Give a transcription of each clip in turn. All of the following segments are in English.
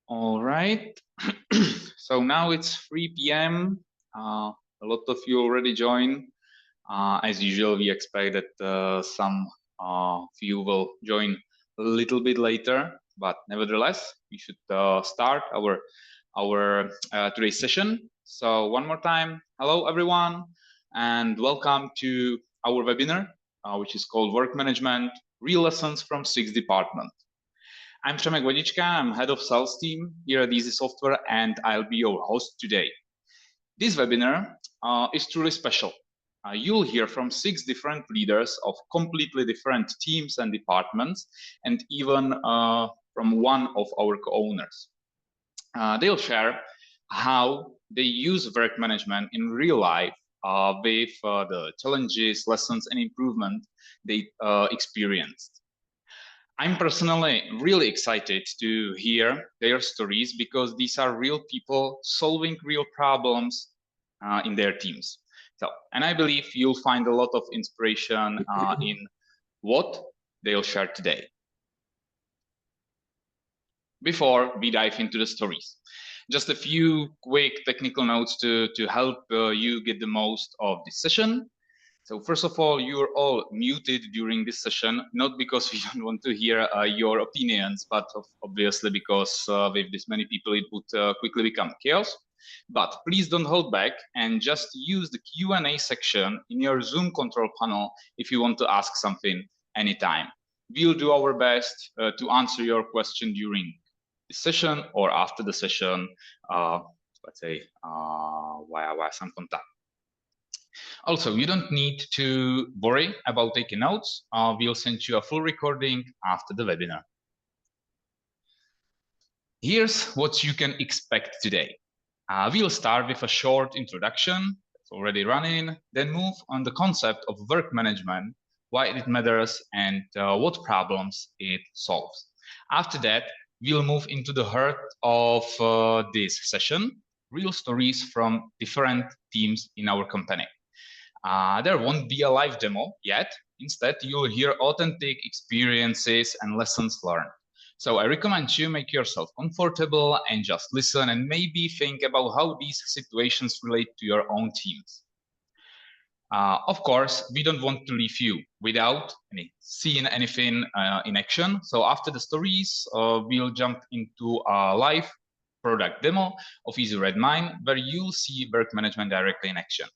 All right. So now it's 3 p.m. A lot of you already joined. As usual, we expect that some of you will join a little bit later, but nevertheless, we should start our today's session. So one more time, hello everyone, and welcome to our webinar, which is called Work Management: Real Lessons from 6 Departments. I'm Przemek Wadiczka, I'm head of sales team here at Easy Software, and I'll be your host today. This webinar is truly special. You'll hear from 6 different leaders of completely different teams and departments, and even from one of our co-owners. They'll share how they use work management in real life with the challenges, lessons, and improvement they experienced. I'm personally really excited to hear their stories because these are real people solving real problems in their teams. So, and I believe you'll find a lot of inspiration in what they'll share today. Before we dive into the stories, just a few quick technical notes to help you get the most of this session. So first of all, you're all muted during this session, not because we don't want to hear your opinions, but obviously because with this many people, it would quickly become chaos. But please don't hold back and just use the Q&A section in your Zoom control panel if you want to ask something anytime. We'll do our best to answer your question during the session or after the session, let's say via some contact. Also, you don't need to worry about taking notes. We'll send you a full recording after the webinar. Here's what you can expect today. We'll start with a short introduction that's already running, then move on the concept of work management, why it matters, and what problems it solves. After that, we'll move into the heart of this session, real stories from different teams in our company. There won't be a live demo yet. Instead, you'll hear authentic experiences and lessons learned. So I recommend you make yourself comfortable and just listen and maybe think about how these situations relate to your own teams. Of course, we don't want to leave you without seeing anything in action. So after the stories, we'll jump into a live product demo of Easy Redmine, where you'll see work management directly in action.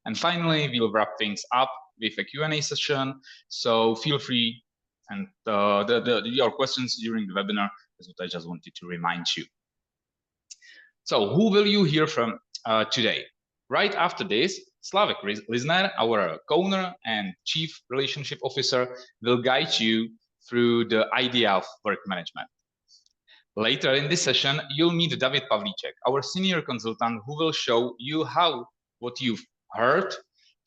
And finally, we'll wrap things up with a Q&A session. So feel free, and your questions during the webinar is what I just wanted to remind you. So who will you hear from today? Right after this, Slavek Lisner, our co-owner and Chief Relationship Officer, will guide you through the idea of work management. Later in this session, you'll meet David Pavlíček, our senior consultant, who will show you how what you've heard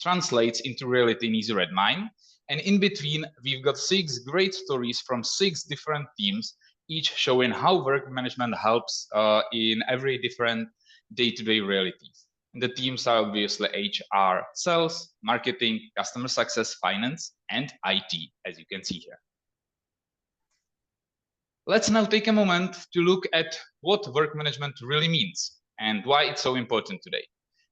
translates into reality in Easy Redmine. And in between, we've got 6 great stories from 6 different teams, each showing how work management helps in every different day-to-day realities. And the teams are obviously HR, sales, marketing, customer success, finance, and IT, as you can see here. Let's now take a moment to look at what work management really means and why it's so important today.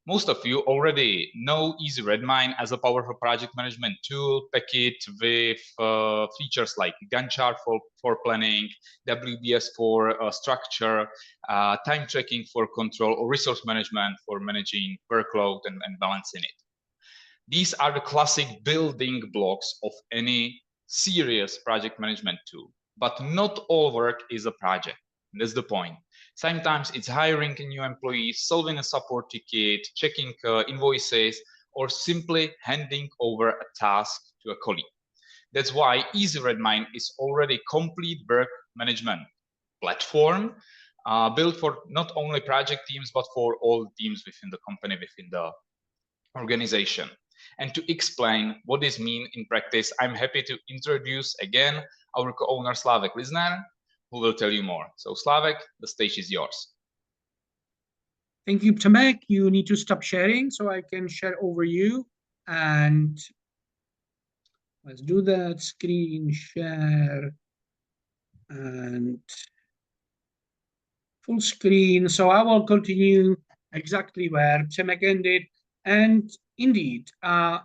Most of you already know Easy Redmine as a powerful project management tool, packaged with features like Gantt chart for planning, WBS for structure, time tracking for control, or resource management for managing workload and balancing it. These are the classic building blocks of any serious project management tool. But not all work is a project. That's the point. Sometimes it's hiring a new employee, solving a support ticket, checking invoices, or simply handing over a task to a colleague. That's why Easy Redmine is already a complete work management platform built for not only project teams, but for all teams within the company, within the organization. And to explain what this means in practice, I'm happy to introduce again our co-owner Slavek Lisner, who will tell you more. So Slavek, the stage is yours. Thank you, Przemek. You need to stop sharing so I can share over you. And let's do that. Screen share and full screen. So I will continue exactly where Przemek ended. And indeed, I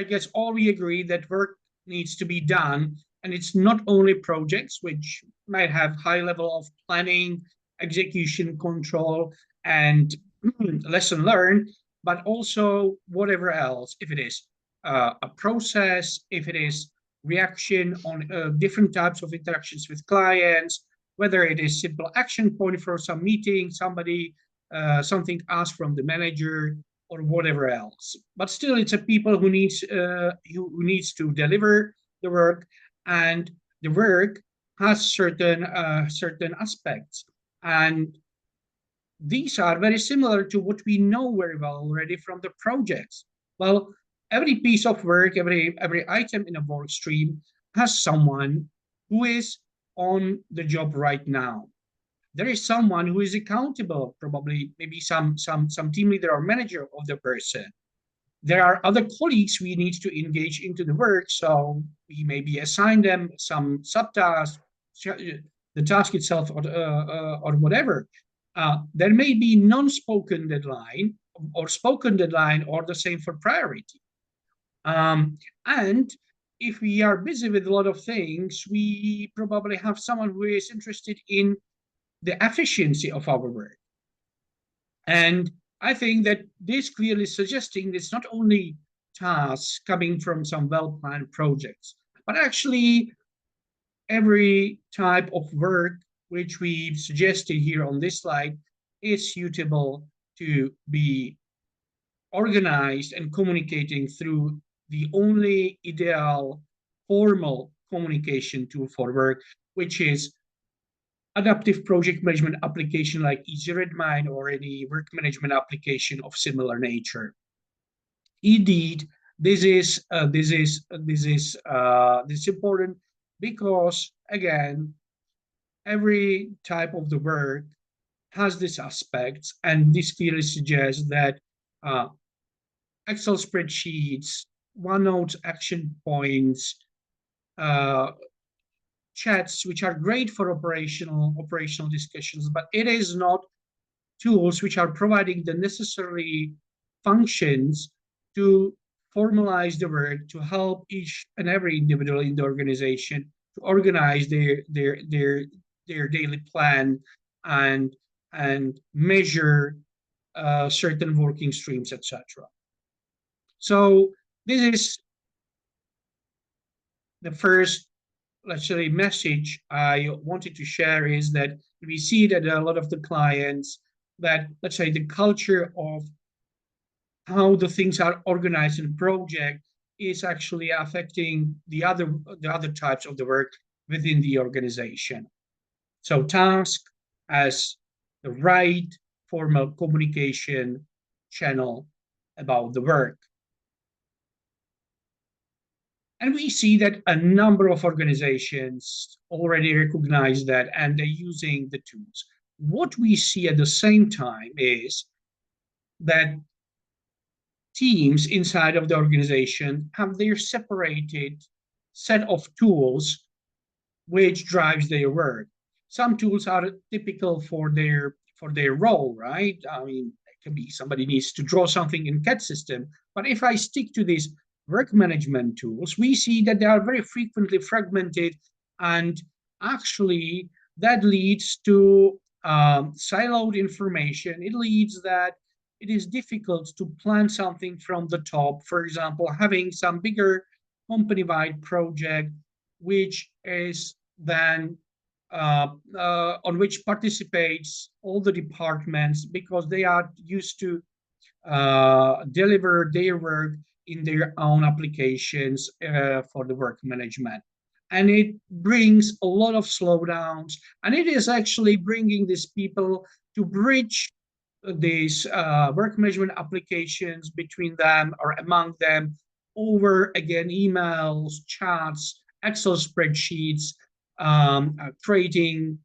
guess all we agree that work needs to be done. And it's not only projects, which might have high level of planning, execution control, and lesson learned, but also whatever else, if it is a process, if it is reaction on different types of interactions with clients, whether it is simple action point for some meeting, something asked from the manager, or whatever else. But still, it's a people who needs to deliver the work, and the work has certain aspects, and these are very similar to what we know very well already from the projects. Well, every piece of work, every item in a work stream has someone who is on the job right now. There is someone who is accountable, probably maybe some team leader or manager of the person. There are other colleagues we need to engage into the work, so we maybe assign them some subtasks, the task itself, or whatever. There may be non-spoken deadline or spoken deadline, or the same for priority. And if we are busy with a lot of things, we probably have someone who is interested in the efficiency of our work. And I think that this clearly suggesting it's not only tasks coming from some well-planned projects, but actually every type of work which we've suggested here on this slide is suitable to be organized and communicating through the only ideal formal communication tool for work, which is adaptive project management application like EasyRedMine or any work management application of similar nature. Indeed, this is important because, again, every type of the work has these aspects, and this clearly suggests that Excel spreadsheets, OneNote action points, chats, which are great for operational discussions, but it is not tools which are providing the necessary functions to formalize the work, to help each and every individual in the organization to organize their daily plan and measure certain working streams, etc. So this is the first, let's say, message I wanted to share, is that we see that a lot of the clients, that, let's say, the culture of how the things are organized in project is actually affecting the other types of the work within the organization. So task as the right formal communication channel about the work. And we see that a number of organizations already recognize that, and they're using the tools. What we see at the same time is that teams inside of the organization have their separated set of tools which drives their work. Some tools are typical for their role, right? I mean, it can be somebody needs to draw something in CAD system, but if I stick to these work management tools, we see that they are very frequently fragmented, and actually that leads to siloed information. It leads that it is difficult to plan something from the top. For example, having some bigger company-wide project, which is then on which participates all the departments, because they are used to deliver their work in their own applications for the work management. And it brings a lot of slowdowns, and it is actually bringing these people to bridge these work management applications between them or among them over, again, emails, chats, Excel spreadsheets, creating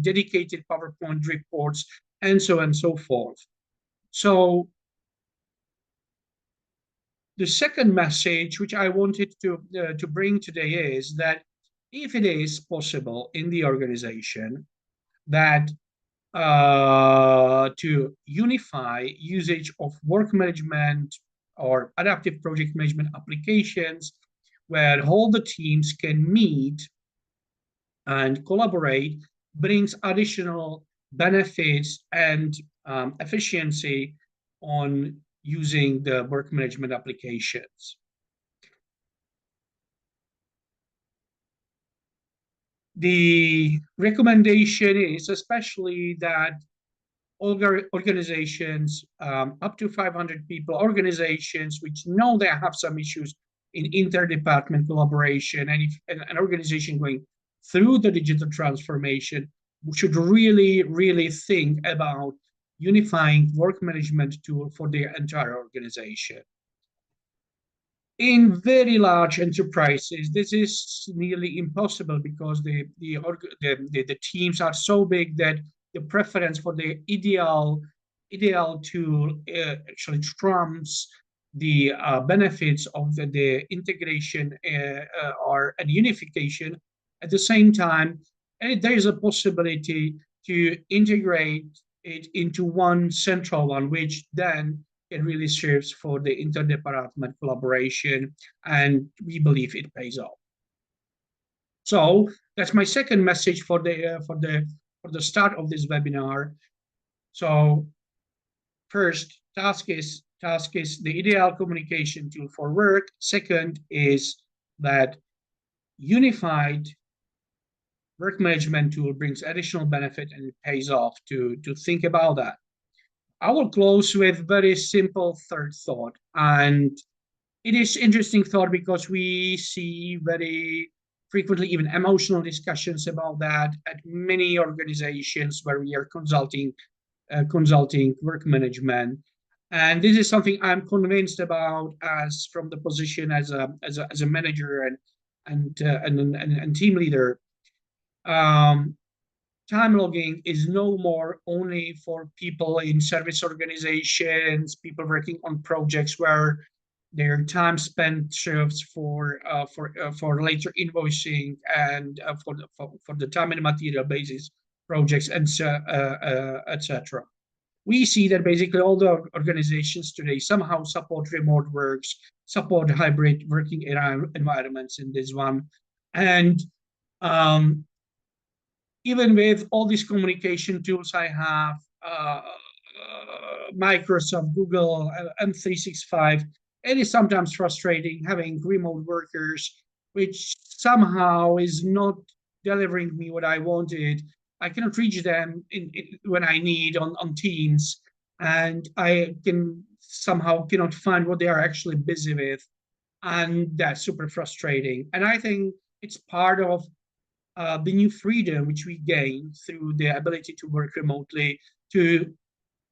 dedicated PowerPoint reports, and so on and so forth. So the second message which I wanted to bring today is that if it is possible in the organization, that to unify usage of work management or adaptive project management applications where all the teams can meet and collaborate brings additional benefits and efficiency on using the work management applications. The recommendation is especially that organizations up to 500 people, organizations which know they have some issues in interdepartment collaboration, and if an organization going through the digital transformation should really think about unifying work management tool for their entire organization. In very large enterprises, this is nearly impossible because the teams are so big that the preference for the ideal tool actually trumps the benefits of the integration or and unification. At the same time, there is a possibility to integrate it into one central one, which then it really serves for the interdepartment collaboration, and we believe it pays off. So that's my second message for the start of this webinar. So first, task is the ideal communication tool for work. Second is that unified work management tool brings additional benefit and it pays off to think about that. I will close with very simple third thought, and it is interesting thought because we see very frequently even emotional discussions about that at many organizations where we are consulting work management, and this is something I'm convinced about as from the position as a manager and team leader. Time logging is no more only for people in service organizations, people working on projects where their time spent serves for later invoicing and for the time and material basis projects and etc. We see that basically all the organizations today somehow support remote works, support hybrid working environments in this one, and even with all these communication tools I have, Microsoft, Google, M365, it is sometimes frustrating having remote workers, which somehow is not delivering me what I wanted. I cannot reach them when I need on Teams, and I can somehow cannot find what they are actually busy with, and that's super frustrating. And I think it's part of the new freedom which we gain through the ability to work remotely, to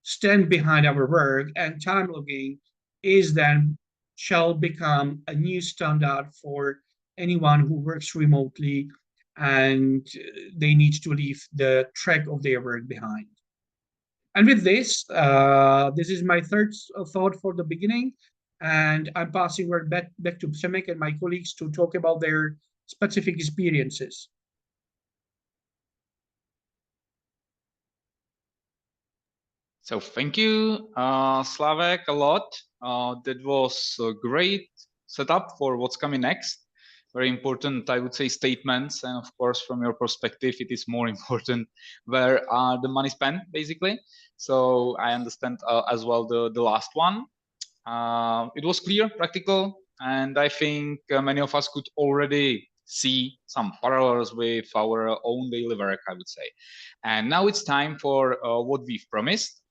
stand behind our work, and time logging is then shall become a new standard for anyone who works remotely and they need to leave the track of their work behind. And with this, this is my third thought for the beginning, and I'm passing word back to Przemek and my colleagues to talk about their specific experiences. So thank you, Slavek, a lot. That was a great setup for what's coming next. Very important, I would say, statements. And of course, from your perspective, it is more important where the money spent, basically. So I understand as well the last one. It was clear, practical, and I think many of us could already see some parallels with our own daily work, I would say. And now it's time for what we've promised.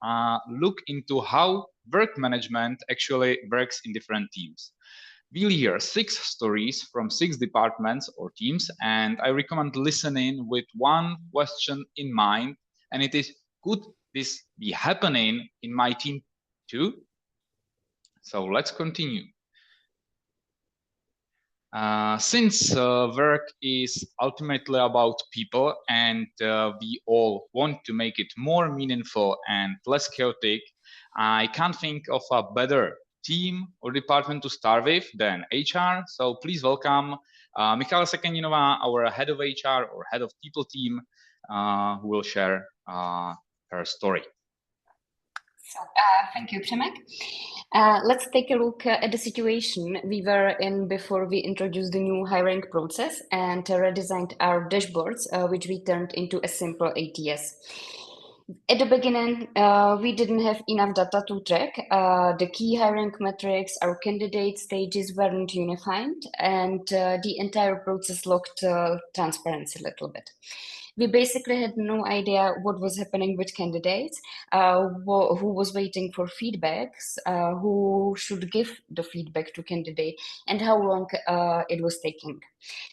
Look into how work management actually works in different teams. We'll hear 6 stories from 6 departments or teams, and I recommend listening with one question in mind, and it is, could this be happening in my team too? So let's continue. Since work is ultimately about people and we all want to make it more meaningful and less chaotic, I can't think of a better team or department to start with than HR. So please welcome Michala Sekeninova, our head of HR or head of people team, who will share her story. So, thank you, Przemek. Let's take a look at the situation we were in before we introduced the new hiring process and redesigned our dashboards, which we turned into a simple ATS. At the beginning, we didn't have enough data to track. The key hiring metrics, our candidate stages weren't unified, and the entire process lacked transparency a little bit. We basically had no idea what was happening with candidates, who was waiting for feedbacks, who should give the feedback to candidate, and how long it was taking.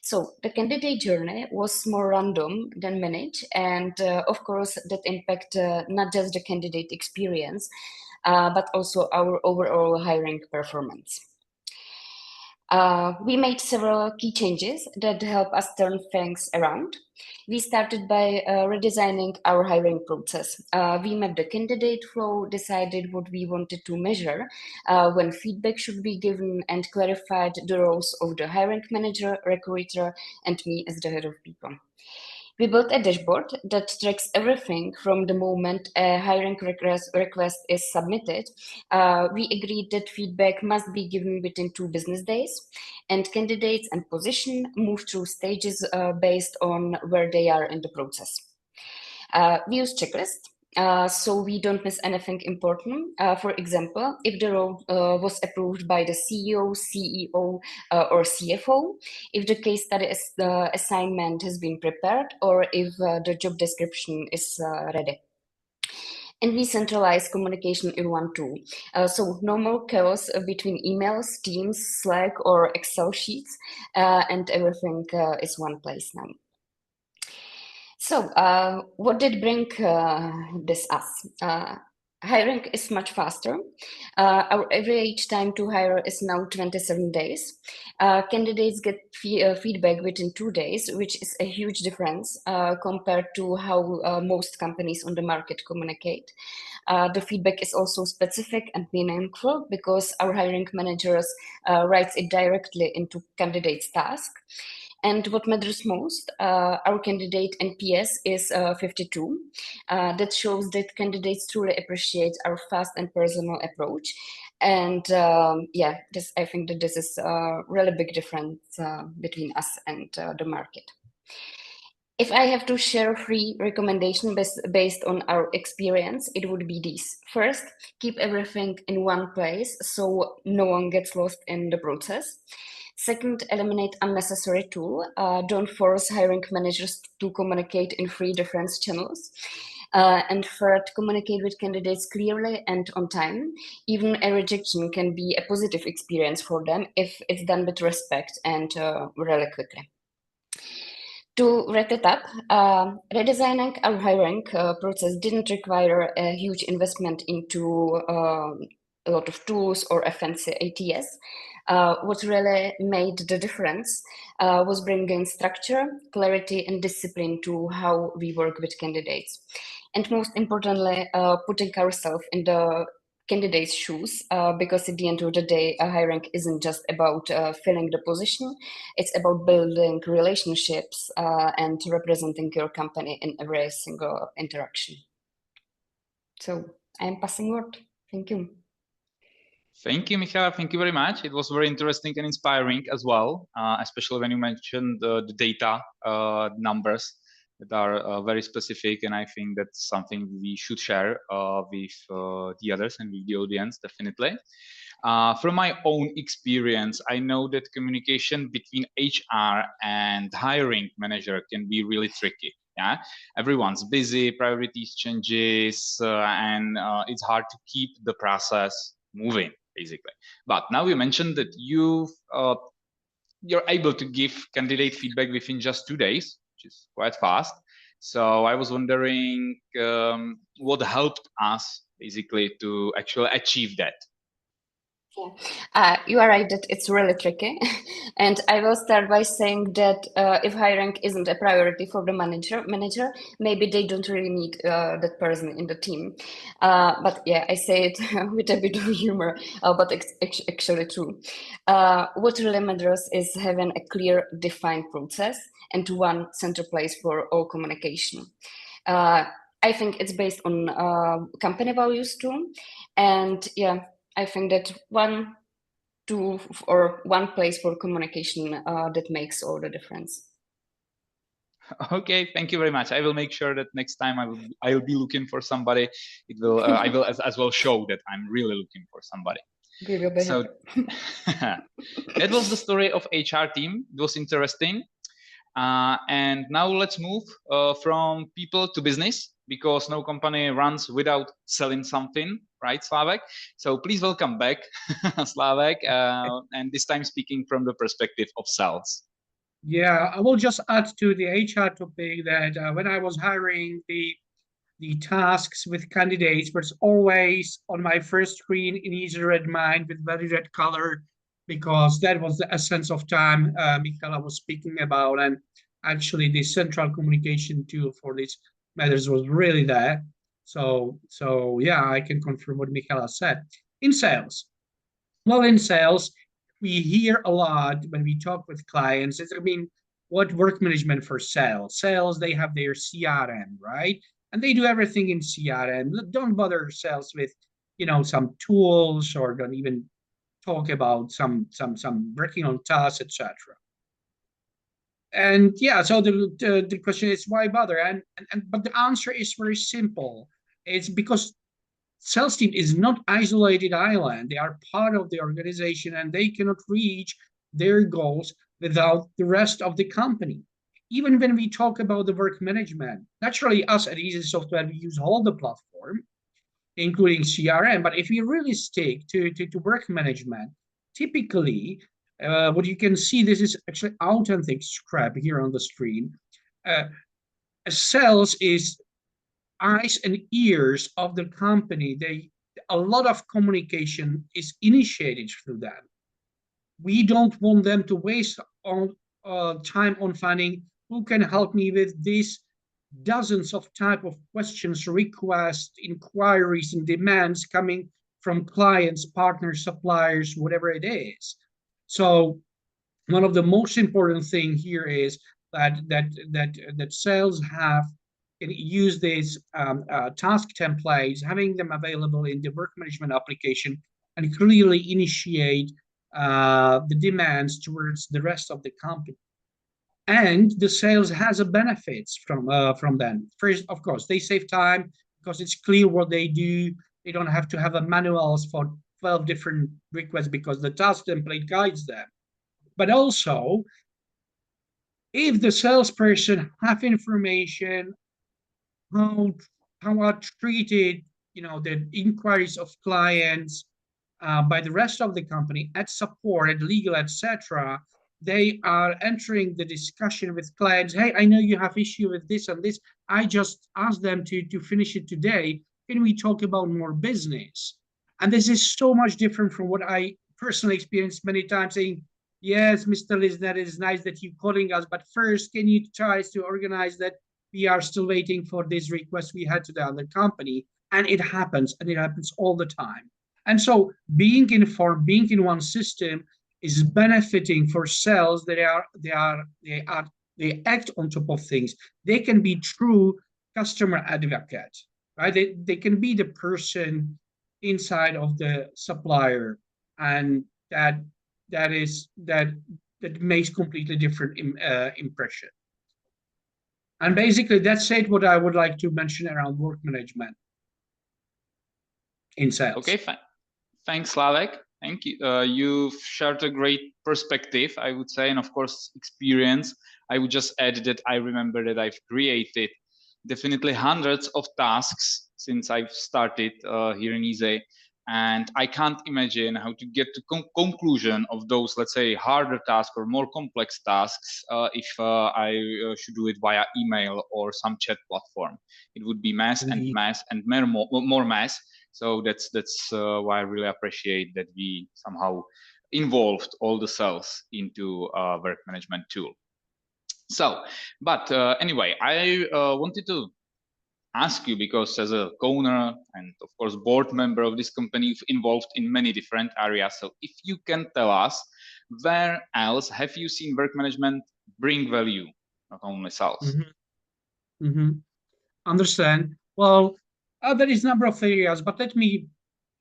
So the candidate journey was more random than managed, and of course that impact not just the candidate experience, but also our overall hiring performance. We made several key changes that help us turn things around. We started by redesigning our hiring process. We mapped the candidate flow, decided what we wanted to measure, when feedback should be given, and clarified the roles of the hiring manager, recruiter, and me as the head of people. We built a dashboard that tracks everything from the moment a hiring request is submitted. We agreed that feedback must be given within 2 business days, and candidates and position move through stages based on where they are in the process. We use checklists. So we don't miss anything important. For example, if the role was approved by the CEO, CEO, or CFO, if the case study assignment has been prepared, or if the job description is ready. And we centralize communication in one tool. So no more chaos between emails, Teams, Slack, or Excel sheets, and everything is one place now. So, what did bring this us? Hiring is much faster. Our average time to hire is now 27 days. Candidates get feedback within 2 days, which is a huge difference compared to how most companies on the market communicate. The feedback is also specific and meaningful because our hiring managers writes it directly into candidates' task. And what matters most, our candidate NPS is 52. That shows that candidates truly appreciate our fast and personal approach. And yeah, I think that this is a really big difference between us and the market. If I have to share 3 recommendations based on our experience, it would be these. First, keep everything in one place so no one gets lost in the process. Second, eliminate unnecessary tool. Don't force hiring managers to communicate in 3 different channels. And third, communicate with candidates clearly and on time. Even a rejection can be a positive experience for them if it's done with respect and really quickly. To wrap it up, redesigning our hiring process didn't require a huge investment into a lot of tools or a fancy ATS. What really made the difference was bringing structure, clarity, and discipline to how we work with candidates. And most importantly, putting ourselves in the candidates' shoes, because at the end of the day, hiring isn't just about filling the position, it's about building relationships and representing your company in every single interaction. So I'm passing word. Thank you. Thank you, Michaela. Thank you very much. It was very interesting and inspiring as well, especially when you mentioned the data numbers that are very specific. And I think that's something we should share with the others and with the audience, definitely. From my own experience, I know that communication between HR and hiring manager can be really tricky. Yeah, everyone's busy, priorities changes, and it's hard to keep the process moving, basically. But now you mentioned that you're able to give candidate feedback within just 2 days, which is quite fast. So I was wondering what helped us basically to actually achieve that. You are right that it's really tricky. And I will start by saying that if hiring isn't a priority for the manager, maybe they don't really need that person in the team. But yeah, I say it with a bit of humor, but it's actually true. What really matters is having a clear, defined process and one center place for all communication. I think it's based on company values too. And yeah, I think that one place for communication that makes all the difference. Okay, thank you very much. I will make sure that next time I will be looking for somebody. It will I will as well show that I'm really looking for somebody. We will be So that was the story of HR team. It was interesting. And now let's move from people to business, because no company runs without selling something, right, Slavek? So please welcome back, Slavek, and this time speaking from the perspective of sales. Yeah, I will just add to the HR topic that when I was hiring the tasks with candidates was always on my first screen in easy red mind with very red color, because that was the essence of time Michaela was speaking about. And actually the central communication tool for these matters was really there. So yeah, I can confirm what Michaela said. In sales, well, in sales, we hear a lot when we talk with clients. What work management for sales? Sales, they have their CRM, right? And they do everything in CRM. Don't bother sales with, some tools, or don't even talk about some working on tasks, etc. And yeah, so the question is, why bother? But the answer is very simple. It's because sales team is not isolated island. They are part of the organization, and they cannot reach their goals without the rest of the company. Even when we talk about the work management, naturally us at Easy Software, we use all the platform, including CRM. But if we really stick to work management, typically what you can see, this is actually authentic scrap here on the screen. Sales is eyes and ears of the company. A lot of communication is initiated through them. We don't want them to waste time on finding who can help me with these dozens of type of questions, requests, inquiries, and demands coming from clients, partners, suppliers, whatever it is. So one of the most important thing here is that sales can use these task templates, having them available in the work management application, and clearly initiate the demands towards the rest of the company. And the sales has a benefits from them. First, of course, they save time because it's clear what they do. They don't have to have a manuals for 12 different requests because the task template guides them. But also, if the salesperson have information how are treated, the inquiries of clients by the rest of the company at support, at legal, etc., they are entering the discussion with clients. Hey, I know you have issue with this and this. I just asked them to finish it today. Can we talk about more business? And this is so much different from what I personally experienced many times, saying, yes, Mr. Lisner, it is nice that you're calling us, but first, can you try to organize that we are still waiting for this request we had to the other company? And it happens all the time. And so being informed, being in one system is benefiting for sales. They act on top of things. They can be true customer advocate, right? They can be the person inside of the supplier, and that makes completely different impression. And basically, that's it. What I would like to mention around work management in sales. Okay, thanks, Slavek. Thank you. You've shared a great perspective, I would say, and of course, experience. I would just add that I remember that I've created definitely hundreds of tasks since I've started here in Easy. And I can't imagine how to get to conclusion of those, let's say, harder tasks or more complex tasks if I should do it via email or some chat platform. It would be mass and mass and more mass. So that's why I really appreciate that we somehow involved all the cells into a work management tool. So, but anyway, I wanted to ask you, because as a co-owner and of course board member of this company, you've involved in many different areas. So if you can tell us, where else have you seen work management bring value, not only sales? Understand. Well, there is a number of areas, but let me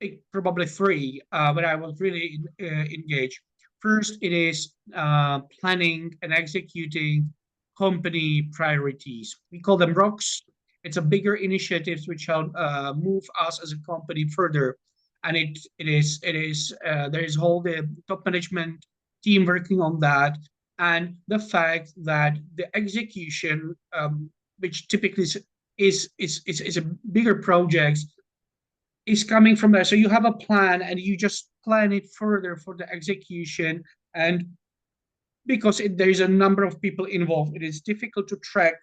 pick probably three where I was really engaged. First, it is planning and executing company priorities. We call them ROCs. It's a bigger initiatives which help move us as a company further. And there is whole the top management team working on that. And the fact that the execution, which typically is a bigger project, is coming from there. So you have a plan and you just plan it further for the execution. And because there is a number of people involved, it is difficult to track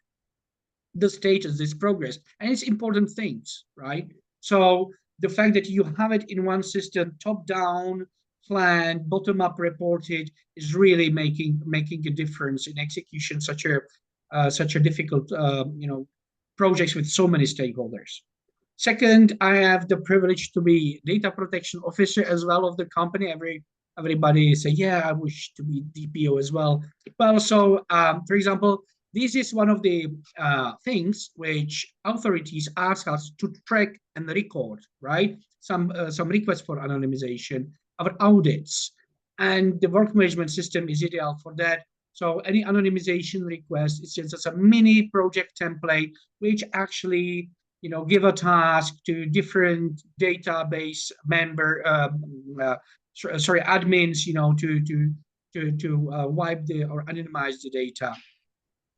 the status, this progress, and it's important things, right? So the fact that you have it in one system, top down, planned, bottom up reported, is really making a difference in execution. Such a difficult projects with so many stakeholders. Second, I have the privilege to be data protection officer as well of the company. Everybody say, yeah, I wish to be DPO as well. Well, so for example, this is one of the things which authorities ask us to track and record, right? Some requests for anonymization, our audits, and the work management system is ideal for that. So any anonymization request is just a mini project template, which actually give a task to different database member, admins, to wipe or anonymize the data.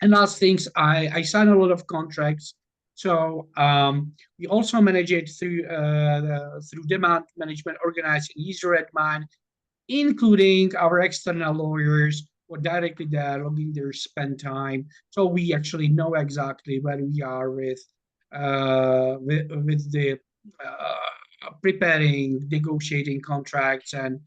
And last things, I sign a lot of contracts. So we also manage it through demand management organized in user admin, including our external lawyers who are directly there logging their spend time. So we actually know exactly where we are with the preparing, negotiating contracts and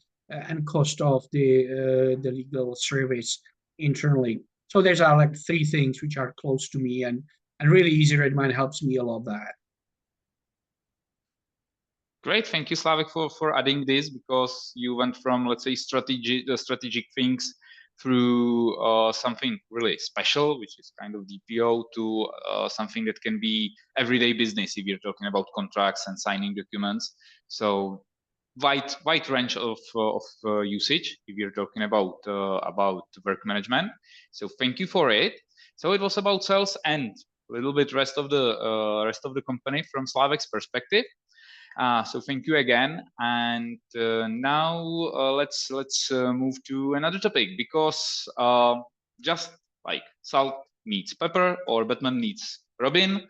cost of the legal service internally. So there's like three things which are close to me, and really Easy Redmine helps me a lot that. Great, thank you, Slavik, for adding this, because you went from, let's say, strategic things through something really special, which is kind of DPO, to something that can be everyday business if you're talking about contracts and signing documents. So wide range of usage if you're talking about work management. So thank you for it. So it was about sales and a little bit rest of the company from Slavik's perspective. So thank you again, and now let's move to another topic, because just like salt needs pepper or Batman needs Robin,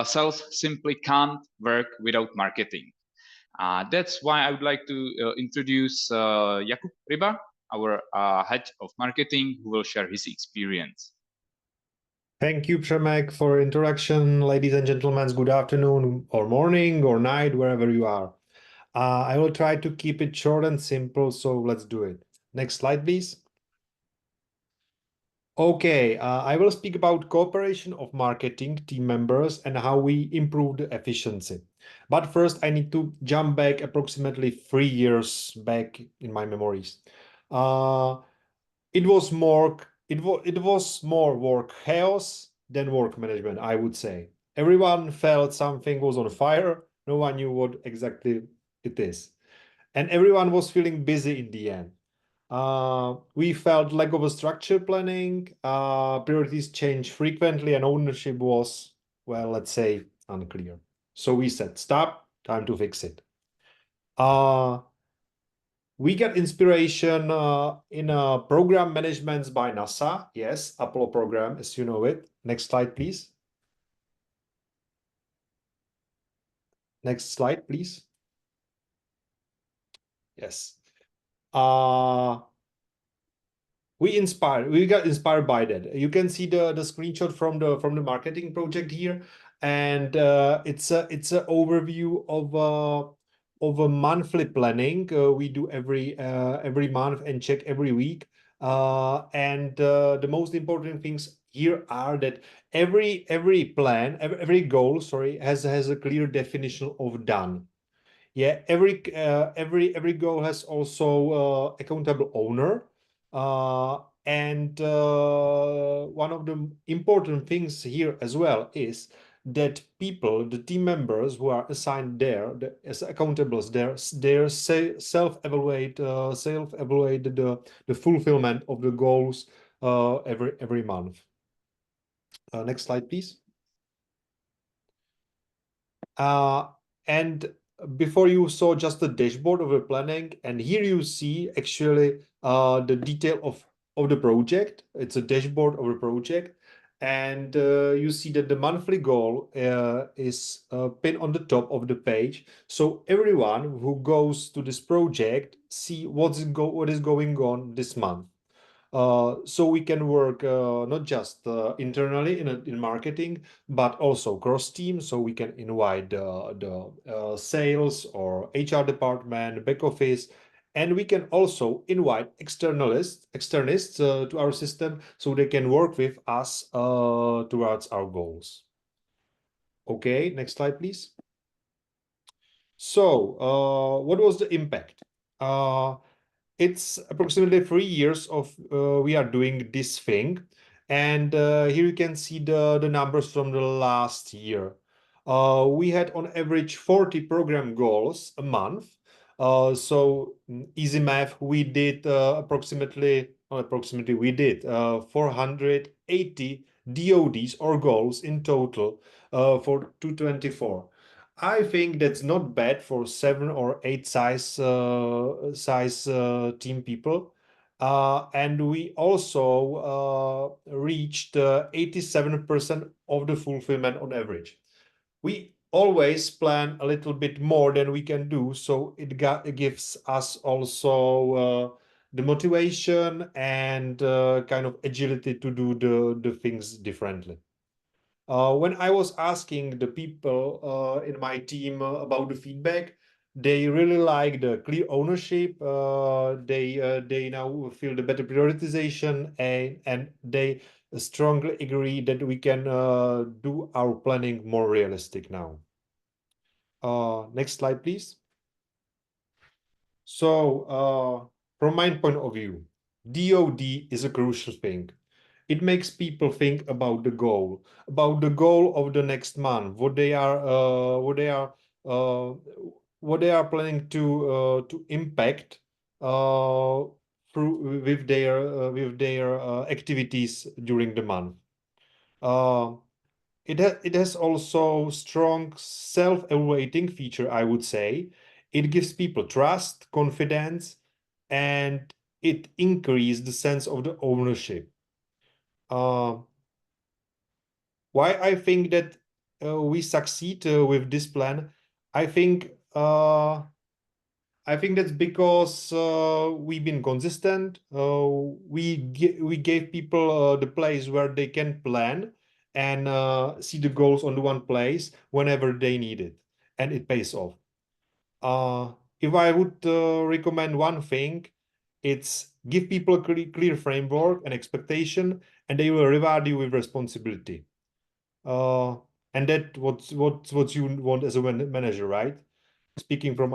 sales simply can't work without marketing. That's why I would like to introduce Jakub Ryba, our head of marketing, who will share his experience. Thank you, Przemek, for introduction. Ladies and gentlemen, good afternoon or morning or night, wherever you are. I will try to keep it short and simple, so let's do it. Next slide, please. Okay, I will speak about cooperation of marketing team members and how we improve the efficiency. But first, I need to jump back approximately 3 years back in my memories. It was more work chaos than work management, I would say. Everyone felt something was on fire. No one knew what exactly it is. And everyone was feeling busy in the end. We felt lack of a structure planning, priorities changed frequently, and ownership was, well, let's say, unclear. So we said, stop, time to fix it. We get inspiration in program management by NASA. Yes, Apollo program, as you know it. Next slide, please. Next slide, please. Yes. we got inspired by that. You can see the screenshot from the marketing project here, and it's a overview of a monthly planning we do every month and check every week. And the most important things here are that every plan, every goal, sorry, has a clear definition of done. Yeah, every goal has also accountable owner. And one of the important things here as well is that people, the team members who are assigned there as accountables, they're self-evaluate the fulfillment of the goals every month. Next slide, please. And before you saw just the dashboard of the planning, and here you see actually the detail of the project. It's a dashboard of the project, and you see that the monthly goal is pinned on the top of the page, so everyone who goes to this project see what is going on this month. So we can work not just internally in marketing, but also cross team. So we can invite the sales or HR department, back office, and we can also invite externists to our system so they can work with us towards our goals. Okay, next slide, please. So what was the impact? It's approximately 3 years of we are doing this thing, and here you can see the numbers from the last year. We had on average 40 program goals a month. So easy math, we did we did 480 DODs or goals in total for 2024. I think that's not bad for 7 or 8 size team people. And we also reached 87% of the fulfillment on average. We always plan a little bit more than we can do, so it gives us also the motivation and kind of agility to do the things differently. When I was asking the people in my team about the feedback, they really like the clear ownership. They now feel the better prioritization, and they strongly agree that we can do our planning more realistic now. Next slide, please. So from my point of view, DoD is a crucial thing. It makes people think about the goal of the next month, what they are planning to impact through with their activities during the month. It has also strong self-evaluating feature, I would say. It gives people trust, confidence, and it increases the sense of the ownership. Why I think that we succeed with this plan? I think that's because we've been consistent. We gave people the place where they can plan and see the goals on the one place whenever they need it, and it pays off. If I would recommend one thing, it's give people a clear framework and expectation, and they will reward you with responsibility. And that what you want as a manager, right? Speaking from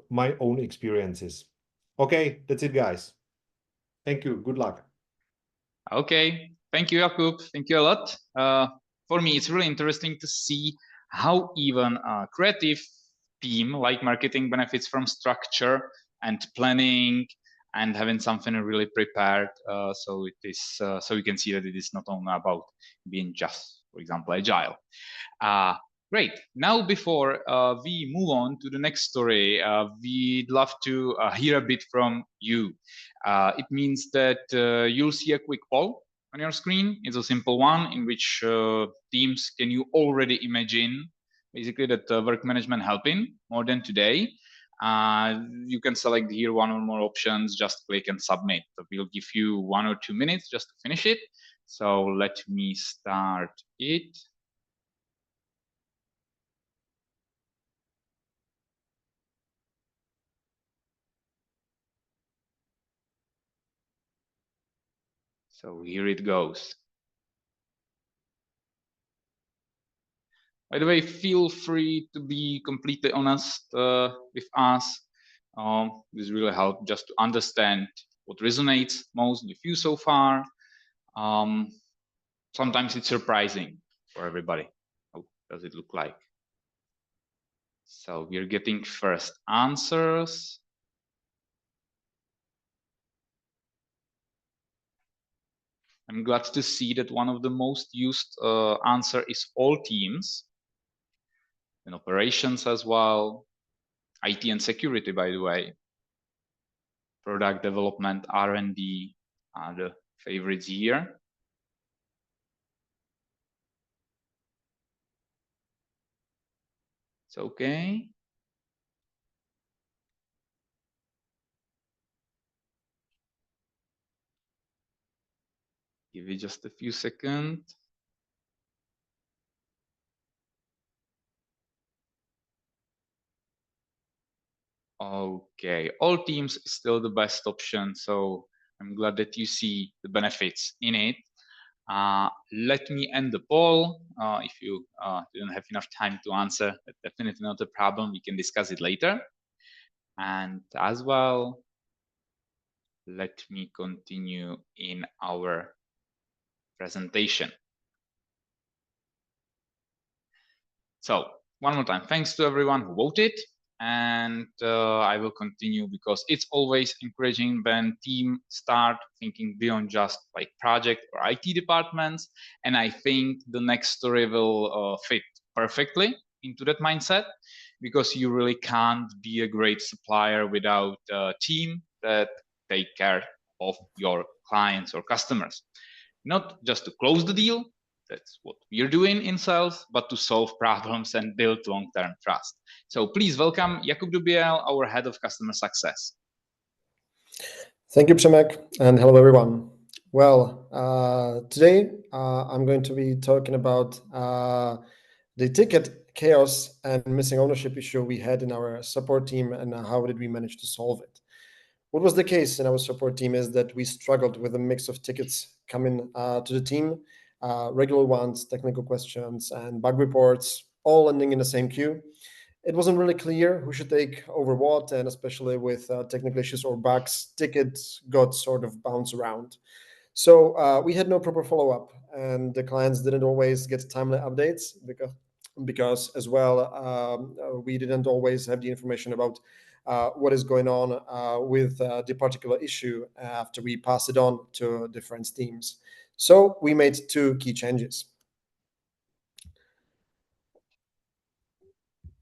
my own experiences. Okay, that's it, guys. Thank you. Good luck. Okay, thank you, Jakub. Thank you a lot. For me, it's really interesting to see how even a creative team like marketing benefits from structure and planning and having something really prepared. So it is so you can see that it is not only about being just, for example, agile. Great. Now, before we move on to the next story, we'd love to hear a bit from you. It means that you'll see a quick poll on your screen. It's a simple one in which teams can you already imagine basically that work management helping more than today. You can select here one or more options, just click and submit. So we'll give you 1 or 2 minutes just to finish it. So let me start it. So here it goes. By the way, feel free to be completely honest with us. This really helps just to understand what resonates most with you so far. Sometimes it's surprising for everybody. How does it look like? So we're getting first answers. I'm glad to see that one of the most used answer is all teams and operations as well. IT and security, by the way. Product development, R&D are the favorites here. It's okay. Give it just a few seconds. Okay, all teams is still the best option, so I'm glad that you see the benefits in it. Let me end the poll. If you didn't have enough time to answer, that's definitely not a problem. We can discuss it later. And as well, let me continue in our presentation. So one more time, thanks to everyone who voted. And I will continue because it's always encouraging when teams start thinking beyond just like project or IT departments. And I think the next story will fit perfectly into that mindset, because you really can't be a great supplier without a team that take care of your clients or customers. Not just to close the deal, that's what we're doing in sales, but to solve problems and build long-term trust. So please welcome Jakub Dubiel, our head of customer success. Thank you, Przemek, and hello, everyone. Well, today I'm going to be talking about the ticket chaos and missing ownership issue we had in our support team and how did we manage to solve it. What was the case in our support team is that we struggled with a mix of tickets coming to the team, regular ones, technical questions, and bug reports, all ending in the same queue. It wasn't really clear who should take over what, and especially with technical issues or bugs, tickets got sort of bounced around. So we had no proper follow-up, and the clients didn't always get timely updates because as well, we didn't always have the information about what is going on with the particular issue after we pass it on to different teams. So we made two key changes.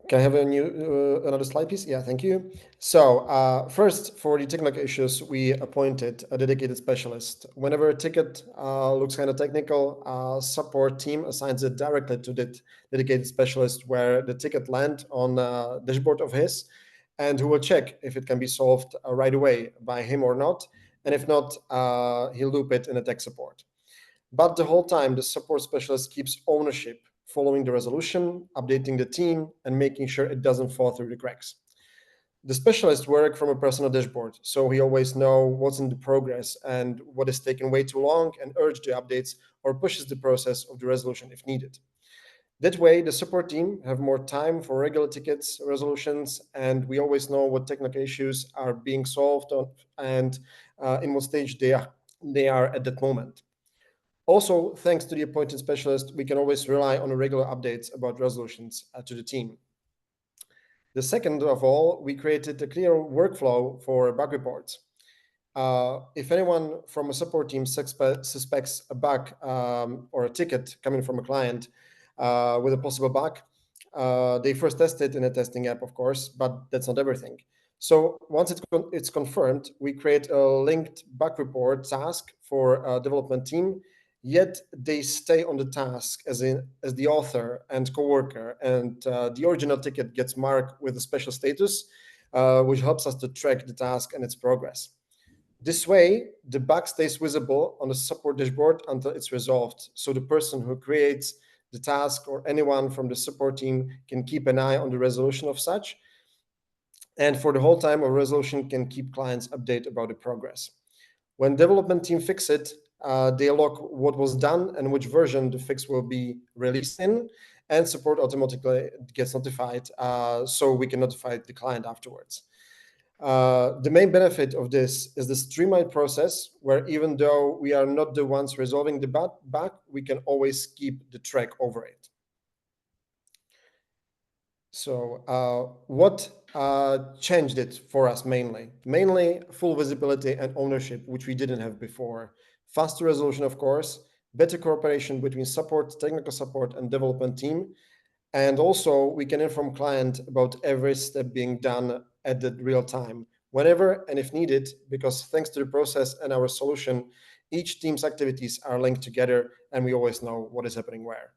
Can I have another slide, please? Yeah, thank you. So first, for the technical issues, we appointed a dedicated specialist. Whenever a ticket looks kind of technical, support team assigns it directly to that dedicated specialist, where the ticket lands on a dashboard of his, and who will check if it can be solved right away by him or not. And if not, he'll loop it in a tech support. But the whole time, the support specialist keeps ownership, following the resolution, updating the team, and making sure it doesn't fall through the cracks. The specialists work from a personal dashboard, so he always knows what's in the progress and what is taking way too long, and urge the updates or pushes the process of the resolution if needed. That way, the support team have more time for regular tickets resolutions, and we always know what technical issues are being solved and in what stage they are at that moment. Also, thanks to the appointed specialist, we can always rely on regular updates about resolutions to the team. The second of all, we created a clear workflow for bug reports. If anyone from a support team suspects a bug or a ticket coming from a client with a possible bug, they first test it in a testing app, of course, but that's not everything. So once it's confirmed, we create a linked bug report task for a development team. Yet they stay on the task as the author and coworker, and the original ticket gets marked with a special status, which helps us to track the task and its progress. This way, the bug stays visible on the support dashboard until it's resolved, so the person who creates the task or anyone from the support team can keep an eye on the resolution of such, and for the whole time of resolution can keep clients updated about the progress. When development team fix it, they log what was done and which version the fix will be released in, and support automatically gets notified, so we can notify the client afterwards. The main benefit of this is the streamlined process, where even though we are not the ones resolving the bug, we can always keep the track over it. So what changed it for us mainly? Mainly full visibility and ownership, which we didn't have before. Faster resolution, of course, better cooperation between support, technical support, and development team. And also we can inform client about every step being done at the real time, whenever and if needed, because thanks to the process and our solution, each team's activities are linked together and we always know what is happening where.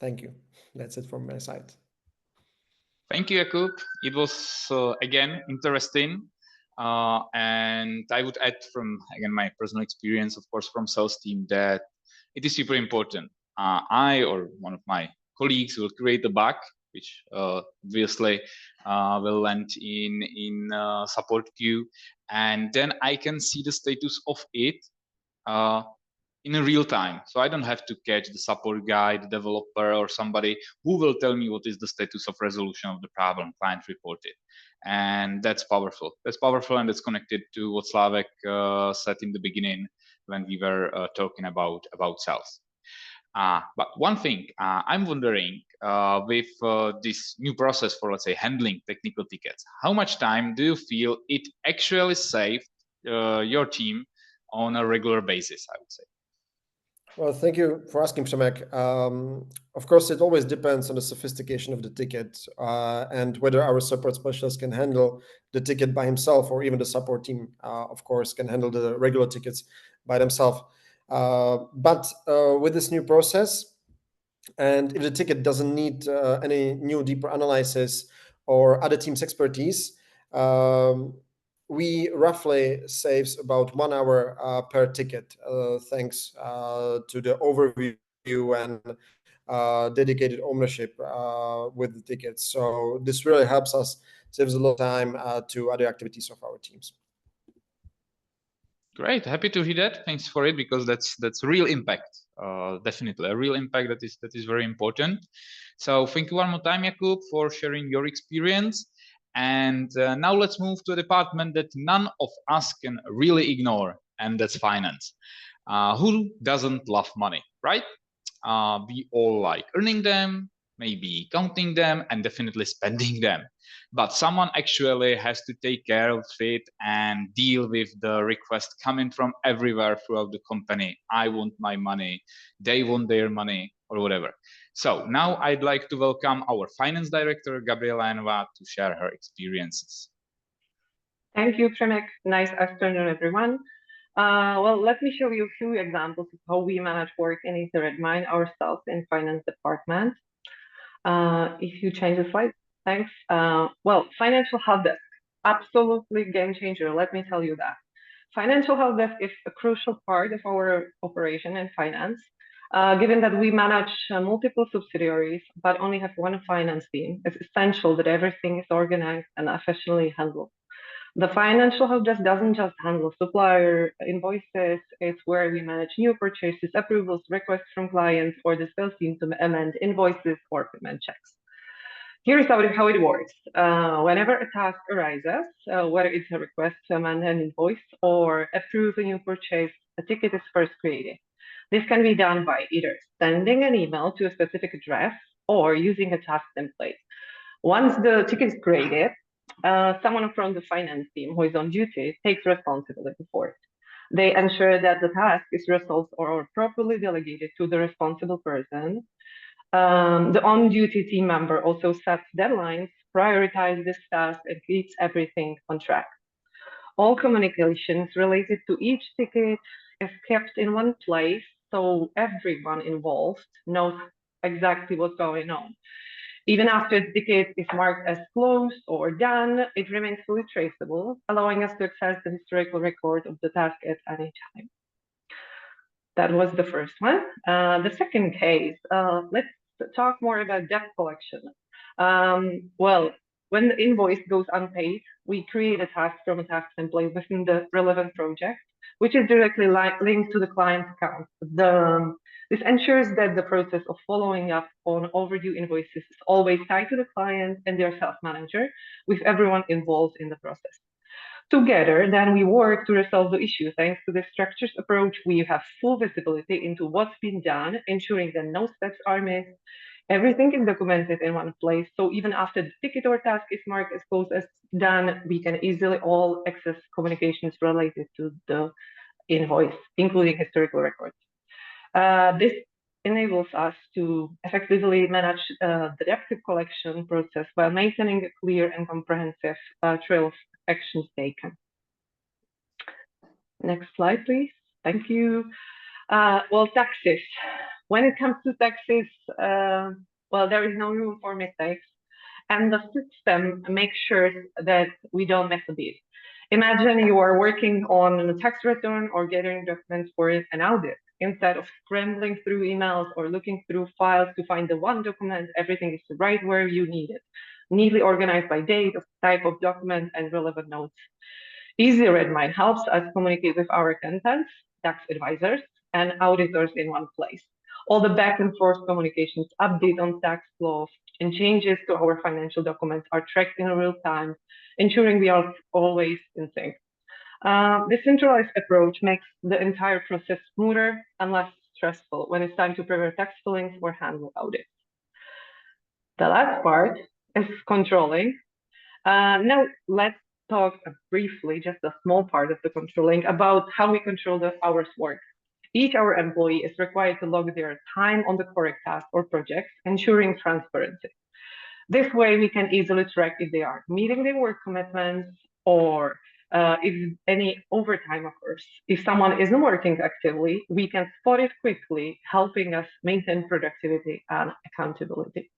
Thank you. That's it from my side. Thank you, Jakub. It was, again, interesting. And I would add from, again, my personal experience, of course, from sales team, that it is super important. I or one of my colleagues will create a bug, which obviously will land in support queue. And then I can see the status of it in a real time. So I don't have to catch the support guy, the developer, or somebody who will tell me what is the status of resolution of the problem client reported. And that's powerful. That's powerful, and it's connected to what Slavek said in the beginning when we were talking about sales. But one thing I'm wondering, with this new process for, let's say, handling technical tickets, how much time do you feel it actually saved your team on a regular basis, I would say? Well, thank you for asking, Przemek. Of course, it always depends on the sophistication of the ticket and whether our support specialist can handle the ticket by himself, or even the support team, of course, can handle the regular tickets by themselves. But with this new process, and if the ticket doesn't need any new deeper analysis or other team's expertise, we roughly saves about 1 hour per ticket, thanks to the overview and dedicated ownership with the tickets. So this really helps us, saves a lot of time to other activities of our teams. Great, happy to hear that. Thanks for it, because that's real impact. Definitely a real impact that is very important. So thank you one more time, Jakub, for sharing your experience. And now let's move to a department that none of us can really ignore, and that's finance. Who doesn't love money, right? We all like earning them, maybe counting them, and definitely spending them. But someone actually has to take care of it and deal with the request coming from everywhere throughout the company. I want my money, they want their money, or whatever. So now I'd like to welcome our finance director, Gabriela Janova, to share her experiences. Thank you, Przemek. Nice afternoon, everyone. Well, let me show you a few examples of how we manage work in InteRedMine ourselves in finance department. If you change the slide, thanks. Well, financial HelpDesk, absolutely game changer. Let me tell you that. Financial HelpDesk is a crucial part of our operation in finance. Given that we manage multiple subsidiaries, but only have one finance team, it's essential that everything is organized and efficiently handled. The financial HelpDesk doesn't just handle supplier invoices, it's where we manage new purchases, approvals, requests from clients, or the sales team to amend invoices or payment checks. Here's how it works. Whenever a task arises, whether it's a request to amend an invoice or approve a new purchase, a ticket is first created. This can be done by either sending an email to a specific address or using a task template. Once the ticket is created, someone from the finance team who is on duty takes responsibility for it. They ensure that the task is resolved or properly delegated to the responsible person. The on-duty team member also sets deadlines, prioritizes this task, and keeps everything on track. All communications related to each ticket is kept in one place, so everyone involved knows exactly what's going on. Even after the ticket is marked as closed or done, it remains fully traceable, allowing us to access the historical record of the task at any time. That was the first one. The second case, let's talk more about debt collection. Well, when the invoice goes unpaid, we create a task from a task template within the relevant project, which is directly linked to the client's account. This ensures that the process of following up on overdue invoices is always tied to the client and their self-manager, with everyone involved in the process. Together, then we work to resolve the issue. Thanks to this structured approach, we have full visibility into what's been done, ensuring that no steps are missed. Everything is documented in one place. So even after the ticket or task is marked as closed as done, we can easily all access communications related to the invoice, including historical records. This enables us to effectively manage the debt collection process while maintaining a clear and comprehensive trail of actions taken. Next slide, please. Thank you. Well, taxes. When it comes to taxes, well, there is no room for mistakes, and the system makes sure that we don't miss a beat. Imagine you are working on a tax return or gathering documents for an audit. Instead of scrambling through emails or looking through files to find the one document, everything is right where you need it, neatly organized by date, type of document, and relevant notes. EasyRedMine helps us communicate with our accountants, tax advisors, and auditors in one place. All the back and forth communications, update on tax laws, and changes to our financial documents are tracked in real time, ensuring we are always in sync. This centralized approach makes the entire process smoother and less stressful when it's time to prepare tax fillings or handle audits. The last part is controlling. Now let's talk briefly, just a small part of the controlling, about how we control the hours worked. Each hour employee is required to log their time on the correct task or projects, ensuring transparency. This way, we can easily track if they are meeting their work commitments or if any overtime occurs. If someone isn't working actively, we can spot it quickly, helping us maintain productivity and accountability.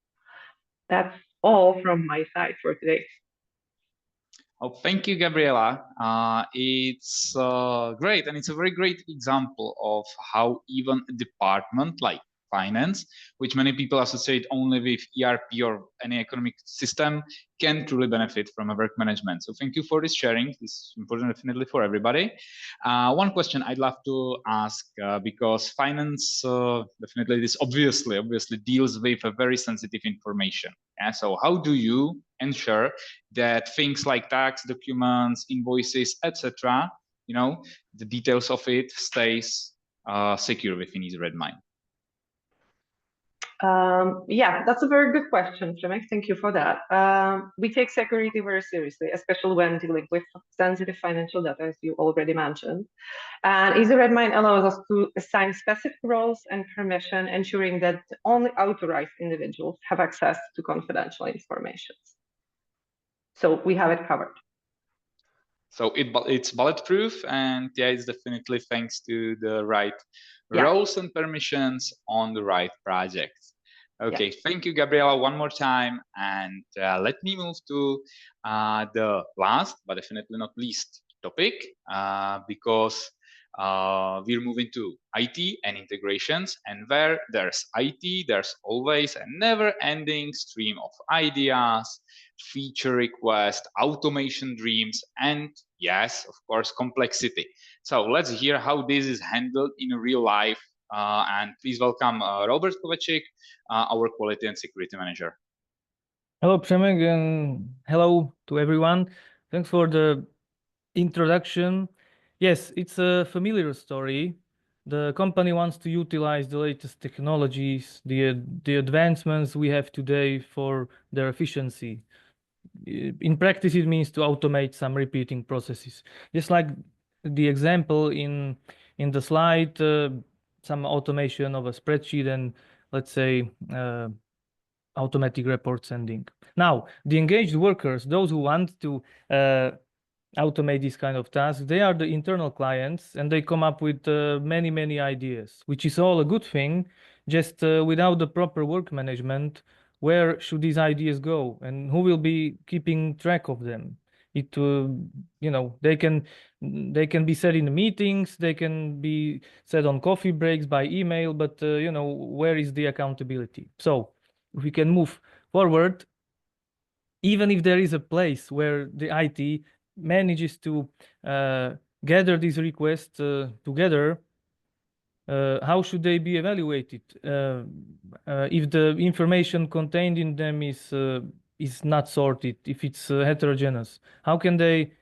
That's all from my side for today. Oh, thank you, Gabriela. It's great, and it's a very great example of how even a department like finance, which many people associate only with ERP or any economic system, can truly benefit from a work management. So thank you for this sharing. This is important definitely for everybody. One question I'd love to ask, because finance definitely this obviously deals with a very sensitive information. Yeah? So how do you ensure that things like tax documents, invoices, etc., you know, the details of it stays secure within EasyRedMine? Yeah, that's a very good question, Przemek. Thank you for that. We take security very seriously, especially when dealing with sensitive financial data, as you already mentioned. And EasyRedMine allows us to assign specific roles and permission, ensuring that only authorized individuals have access to confidential information. So we have it covered. So it's bulletproof, and yeah, it's definitely thanks to the right roles and permissions on the right projects. Okay, thank you, Gabriela, one more time. And let me move to the last, but definitely not least topic, because we're moving to IT and integrations. And where there's IT, there's always a never-ending stream of ideas, feature requests, automation dreams, and yes, of course, complexity. So let's hear how this is handled in real life. And please welcome Robert Kovacic, our quality and security manager. Hello, Przemek, and hello to everyone. Thanks for the introduction. Yes, it's a familiar story. The company wants to utilize the latest technologies, the advancements we have today for their efficiency. In practice, it means to automate some repeating processes. Just like the example in the slide, some automation of a spreadsheet and, let's say, automatic report sending. Now, the engaged workers, those who want to automate this kind of tasks, they are the internal clients, and they come up with many ideas, which is all a good thing. Just without the proper work management, where should these ideas go and who will be keeping track of them. It you know, they can be said in the meetings, they can be said on coffee breaks, by email, but you know, where is the accountability? So if we can move forward, even if there is a place where the IT manages to gather these requests together, how should they be evaluated? If the information contained in them is not sorted, if it's heterogeneous, how can they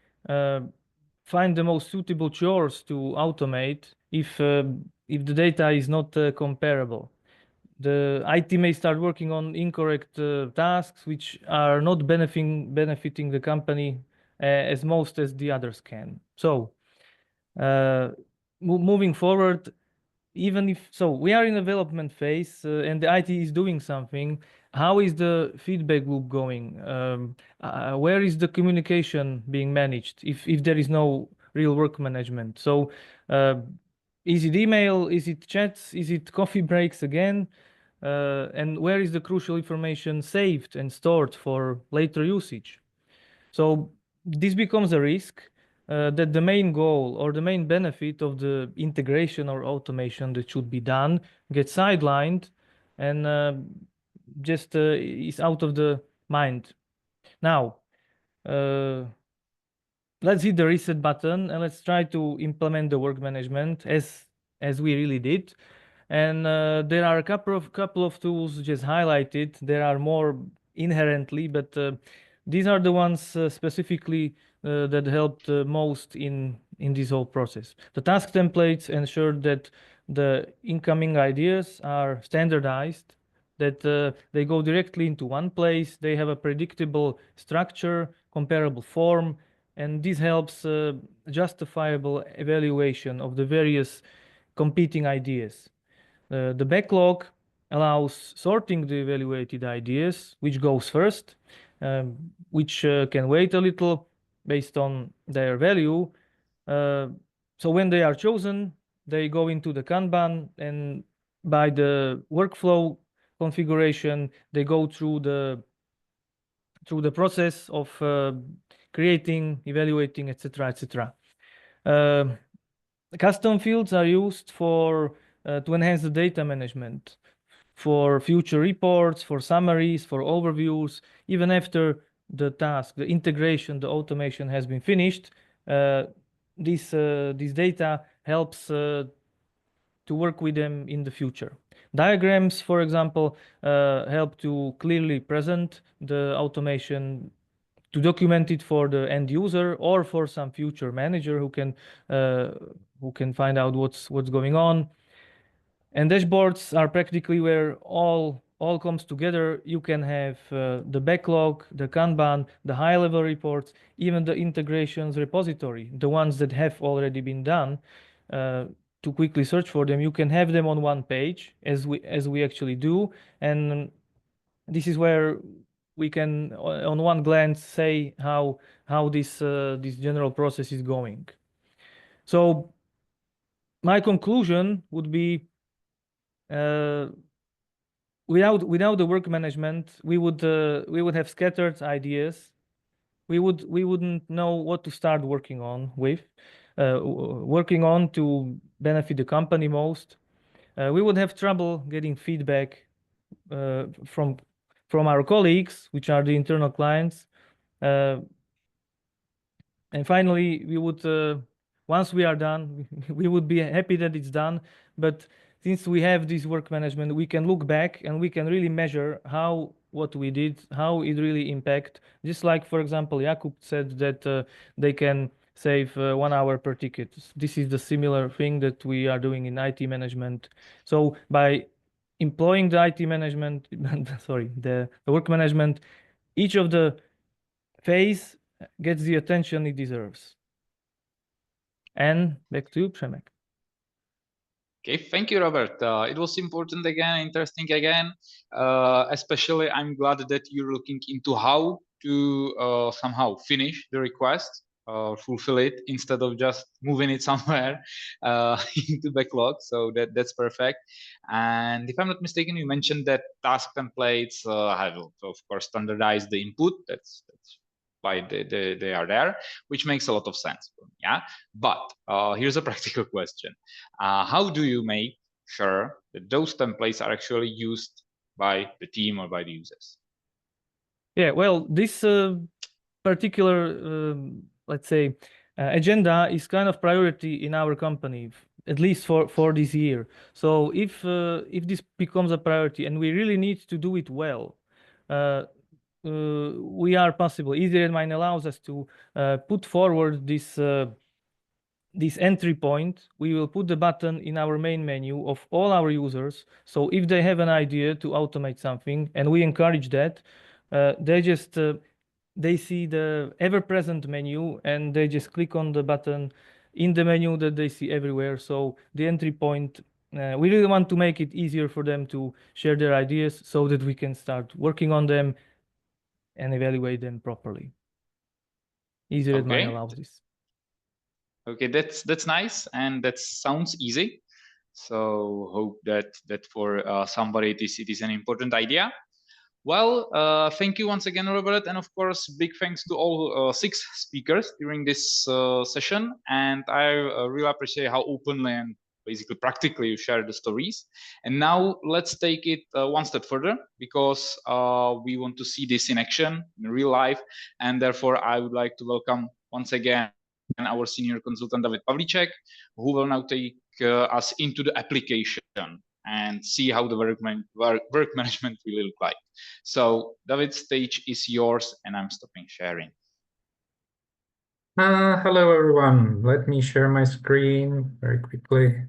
find the most suitable chores to automate if the data is not comparable? The IT may start working on incorrect tasks which are not benefiting the company as most as the others can. So moving forward, even if so, we are in a development phase and the IT is doing something. How is the feedback loop going? Where is the communication being managed if there is no real work management? So is it email? Is it chats? Is it coffee breaks again? And where is the crucial information saved and stored for later usage? So this becomes a risk that the main goal or the main benefit of the integration or automation that should be done gets sidelined and just is out of the mind. Now, let's hit the reset button and let's try to implement the work management as we really did. And there are a couple of tools just highlighted. There are more inherently, but these are the ones specifically that helped most in this whole process. The task templates ensure that the incoming ideas are standardized, that they go directly into one place, they have a predictable structure, comparable form, and this helps justifiable evaluation of the various competing ideas. The backlog allows sorting the evaluated ideas, which goes first, which can wait a little based on their value. So when they are chosen, they go into the Kanban, and by the workflow configuration, they go through the process of creating, evaluating, etc., etc. Custom fields are used for to enhance the data management, for future reports, for summaries, for overviews. Even after the task, the integration, the automation has been finished, this data helps to work with them in the future. Diagrams, for example, help to clearly present the automation, to document it for the end user or for some future manager who can find out what's going on. And dashboards are practically where all comes together. You can have the backlog, the Kanban, the high-level reports, even the integrations repository, the ones that have already been done. To quickly search for them, you can have them on one page, as we actually do, and this is where we can, on one glance, say how this general process is going. So my conclusion would be, without the work management, we would have scattered ideas. We wouldn't know what to start working on to benefit the company most. We would have trouble getting feedback from our colleagues, which are the internal clients. And finally, we would, once we are done, we would be happy that it's done. But since we have this work management, we can look back and we can really measure how what we did, how it really impact. Just like, for example, Jakub said that they can save 1 hour per ticket. This is the similar thing that we are doing in IT management. So by employing the IT management, sorry, the work management, each of the phase gets the attention it deserves. And back to you, Przemek. Okay, thank you, Robert. It was important again, interesting again. Especially, I'm glad that you're looking into how to somehow finish the request fulfill it instead of just moving it somewhere into backlog. So that's perfect. And if I'm not mistaken, you mentioned that task templates have, of course, standardized the input. That's why they are there, which makes a lot of sense. Yeah, but here's a practical question: how do you make sure that those templates are actually used by the team or by the users? Yeah, well, this particular, let's say, agenda is kind of priority in our company, at least for this year. So if this becomes a priority and we really need to do it well, we are possible. EasyRedMine allows us to put forward this entry point. We will put the button in our main menu of all our users. So if they have an idea to automate something, and we encourage that, they just they see the ever-present menu and they just click on the button in the menu that they see everywhere. So the entry point, we really want to make it easier for them to share their ideas so that we can start working on them and evaluate them properly. EasyRedMine allows this. Okay, that's nice, and that sounds easy. So hope that for somebody it is an important idea. Well, thank you once again, Robert, and of course, big thanks to all 6 speakers during this session. And I really appreciate how openly and basically practically you share the stories. And now let's take it one step further, because we want to see this in action in real life. And therefore, I would like to welcome once again our senior consultant, David Pavlicek, who will now take us into the application and see how the work management will look like. So David, stage is yours, and I'm stopping sharing. Hello, everyone. Let me share my screen very quickly.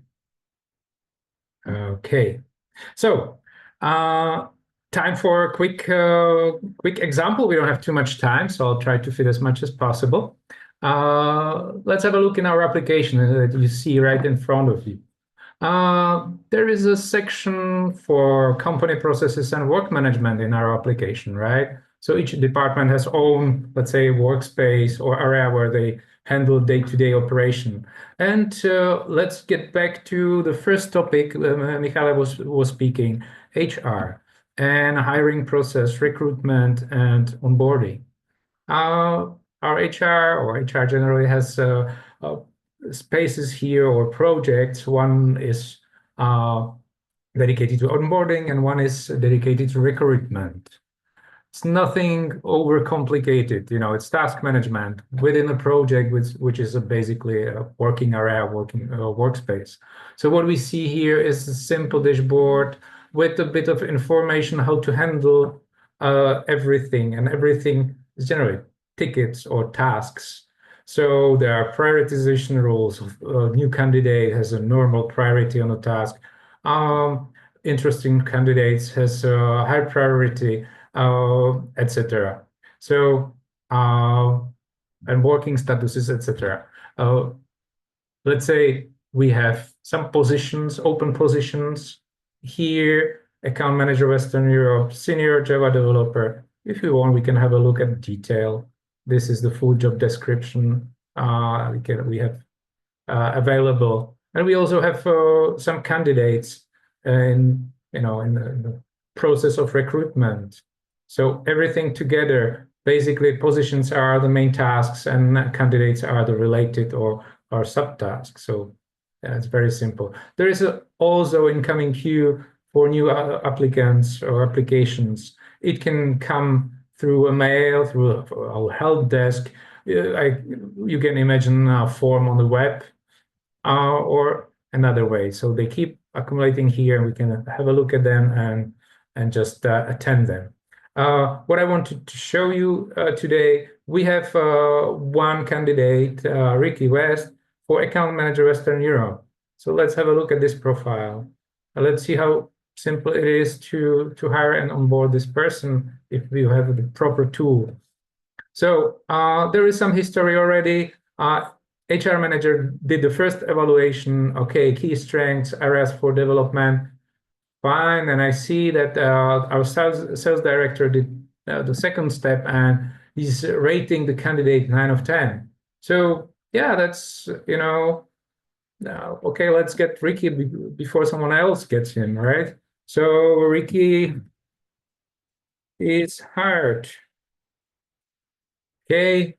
Okay, so time for a quick example. We don't have too much time, so I'll try to fit as much as possible. Let's have a look in our application that you see right in front of you. There is a section for company processes and work management in our application, right? So each department has own, let's say, workspace or area where they handle day-to-day operation. And let's get back to the first topic Michale was speaking, HR and hiring process, recruitment and onboarding. Our HR or HR generally has spaces here or projects. One is dedicated to onboarding and one is dedicated to recruitment. It's nothing overcomplicated, you know, it's task management within a project which is basically a working area, workspace. So what we see here is a simple dashboard with a bit of information how to handle everything, and everything is generally tickets or tasks. So there are prioritization rules. New candidate has a normal priority on a task. Interesting candidates has a high priority, etc. So and working statuses, etc. Let's say we have some positions, open positions here. Account manager, Western Europe, senior Java developer. If you want, we can have a look at detail. This is the full job description we have available, and we also have some candidates in the process of recruitment. So everything together, basically, positions are the main tasks, and candidates are the related or subtasks. So yeah, it's very simple. There is also incoming queue for new applicants or applications. It can come through a mail, through our HelpDesk. You can imagine a form on the web or another way. So they keep accumulating here, and we can have a look at them and just attend them. What I wanted to show you today, we have one candidate, Ricky West, for Account Manager Western Europe. So let's have a look at this profile. Let's see how simple it is to hire and onboard this person if we have the proper tool. So there is some history already. HR manager did the first evaluation. Okay, key strengths, areas for development. Fine, and I see that our sales director did the second step, and he's rating the candidate 9 of 10. So yeah, that's, okay, let's get Ricky before someone else gets in, right? So Ricky is hired. Okay,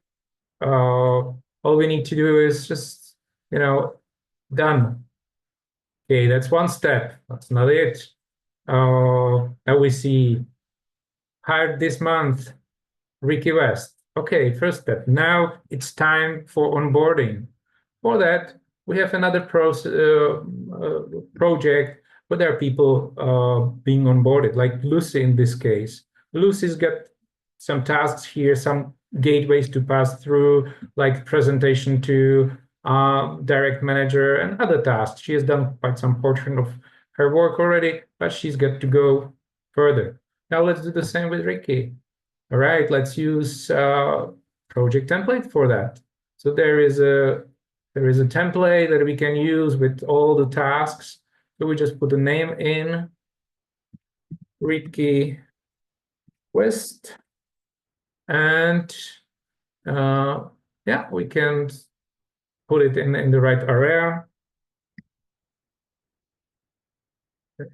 all we need to do is just, done. Okay, that's one step. That's not it. Now we see hired this month, Ricky West. Okay, first step. Now it's time for onboarding. For that, we have another project where there are people being onboarded, like Lucy in this case. Lucy's got some tasks here, some gateways to pass through, like presentation to direct manager and other tasks. She has done quite some portion of her work already, but she's got to go further. Now let's do the same with Ricky. All right, let's use project template for that. So there is a template that we can use with all the tasks. So we just put the name in, Ricky West, and yeah, we can put it in the right area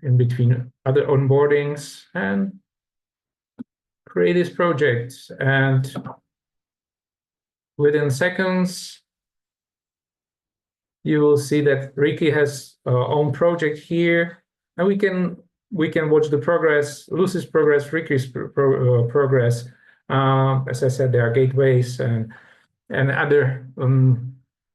in between other onboardings and create this project. And within seconds, you will see that Ricky has own project here, and we can watch the progress, Lucy's progress, Ricky's progress. As I said, there are gateways and other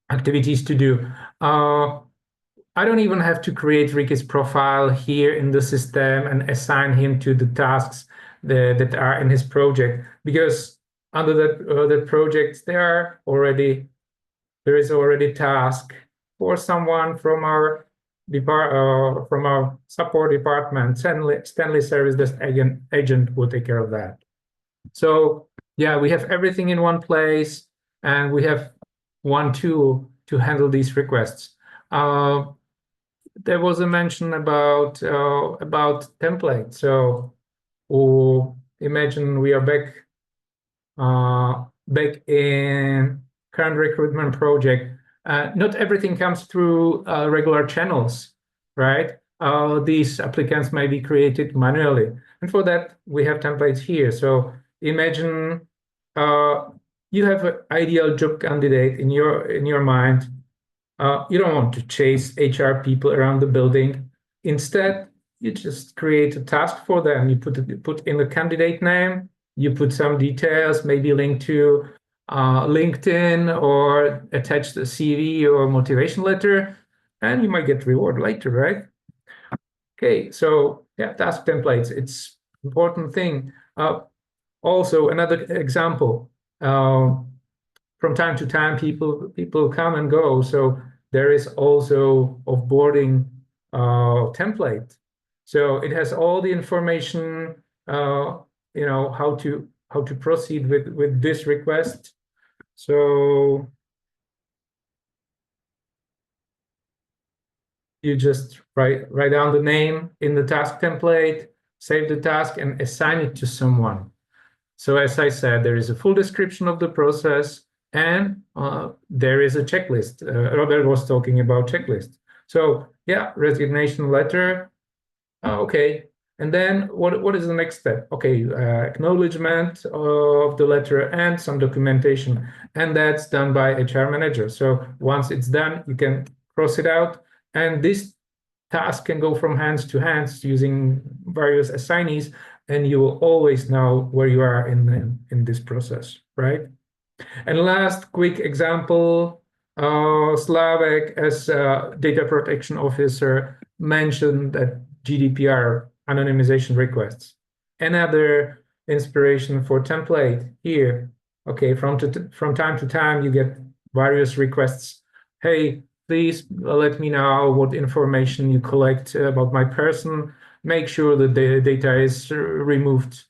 activities to do. I don't even have to create Ricky's profile here in the system and assign him to the tasks that are in his project, because under that project there is already task for someone from our support department. Stanley Service Desk agent will take care of that. So yeah, we have everything in one place, and we have one tool to handle these requests. There was a mention about templates. So imagine we are back in current recruitment project. Not everything comes through regular channels, right? These applicants may be created manually, and for that we have templates here. So imagine you have an ideal job candidate in your mind. You don't want to chase HR people around the building. Instead, you just create a task for them. You put in the candidate name, you put some details, maybe link to LinkedIn or attach the CV or motivation letter, and you might get reward later, right? Okay, so yeah, task templates, it's important thing. Also, another example, from time to time, people come and go. So there is also offboarding template. So it has all the information, how to proceed with this request. So you just write down the name in the task template, save the task, and assign it to someone. So as I said, there is a full description of the process, and there is a checklist. Robert was talking about checklist. So yeah, resignation letter. Okay, and then what is the next step? Okay, acknowledgement of the letter and some documentation, and that's done by HR manager. So once it's done, you can cross it out, and this task can go from hands to hands using various assignees, and you will always know where you are in this process, right? And last quick example, Slavek, as data protection officer, mentioned that GDPR anonymization requests. Another inspiration for template here. Okay, from time to time, you get various requests. Hey, please let me know what information you collect about my person. Make sure that the data is removed.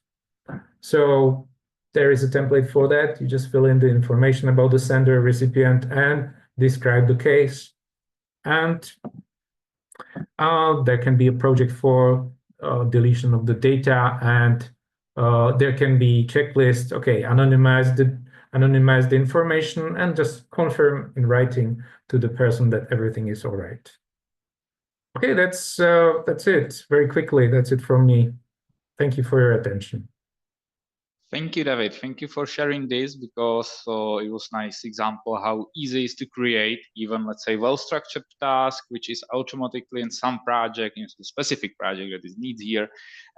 So there is a template for that. You just fill in the information about the sender, recipient, and describe the case. And there can be a project for deletion of the data, and there can be checklist. Okay, anonymize anonymize the information, and just confirm in writing to the person that everything is all right. Okay, that's it. Very quickly, that's it from me. Thank you for your attention. Thank you, David. Thank you for sharing this, because it was a nice example how easy it is to create even, let's say, well-structured task, which is automatically in some project, in a specific project that is needed here.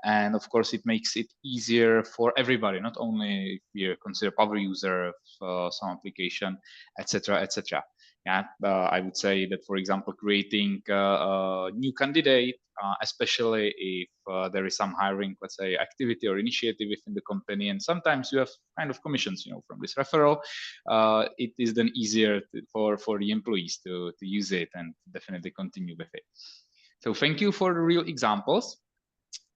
And of course, it makes it easier for everybody, not only if you consider power user of some application, etc., etc. Yeah, I would say that, for example, creating a new candidate, especially if there is some hiring, let's say, activity or initiative within the company, and sometimes you have kind of commissions, from this referral, it is then easier for the employees to use it and definitely continue with it. So thank you for the real examples.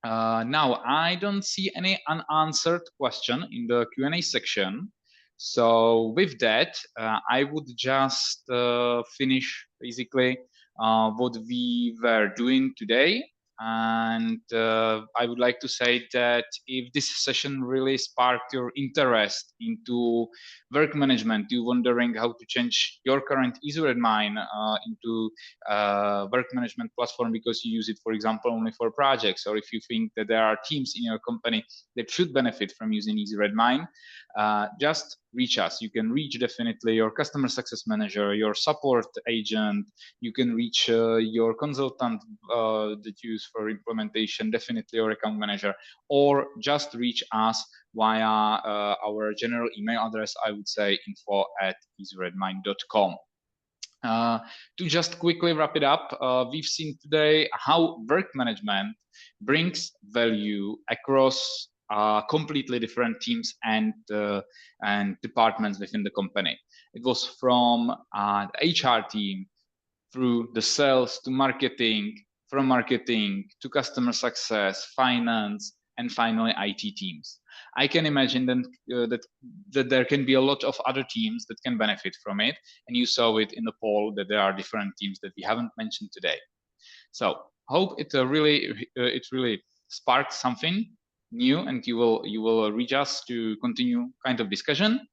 Now, I don't see any unanswered question in the Q&A section. So with that, I would just finish basically what we were doing today. And I would like to say that if this session really sparked your interest into work management, you're wondering how to change your current EasyRedMine into work management platform because you use it, for example, only for projects, or if you think that there are teams in your company that should benefit from using EasyRedMine, just reach us. You can reach definitely your customer success manager, your support agent. You can reach your consultant that you use for implementation, definitely your account manager, or just reach us via our general email address. I would say info@easyredmine.com. To just quickly wrap it up, we've seen today how work management brings value across completely different teams and departments within the company. It was from the HR team through the sales to marketing, from marketing to customer success, finance, and finally IT teams. I can imagine then that there can be a lot of other teams that can benefit from it, and you saw it in the poll that there are different teams that we haven't mentioned today. So hope it really sparked something new, and you will reach us to continue kind of discussion.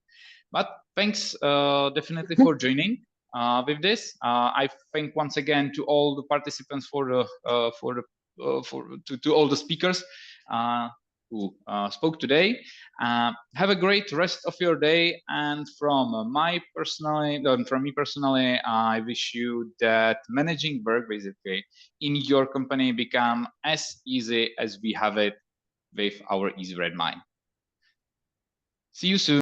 But thanks definitely for joining with this. I thank once again to all the participants to all the speakers who spoke today. Have a great rest of your day, and from me personally, I wish you that managing work basically in your company become as easy as we have it with our EasyRedMine. See you soon.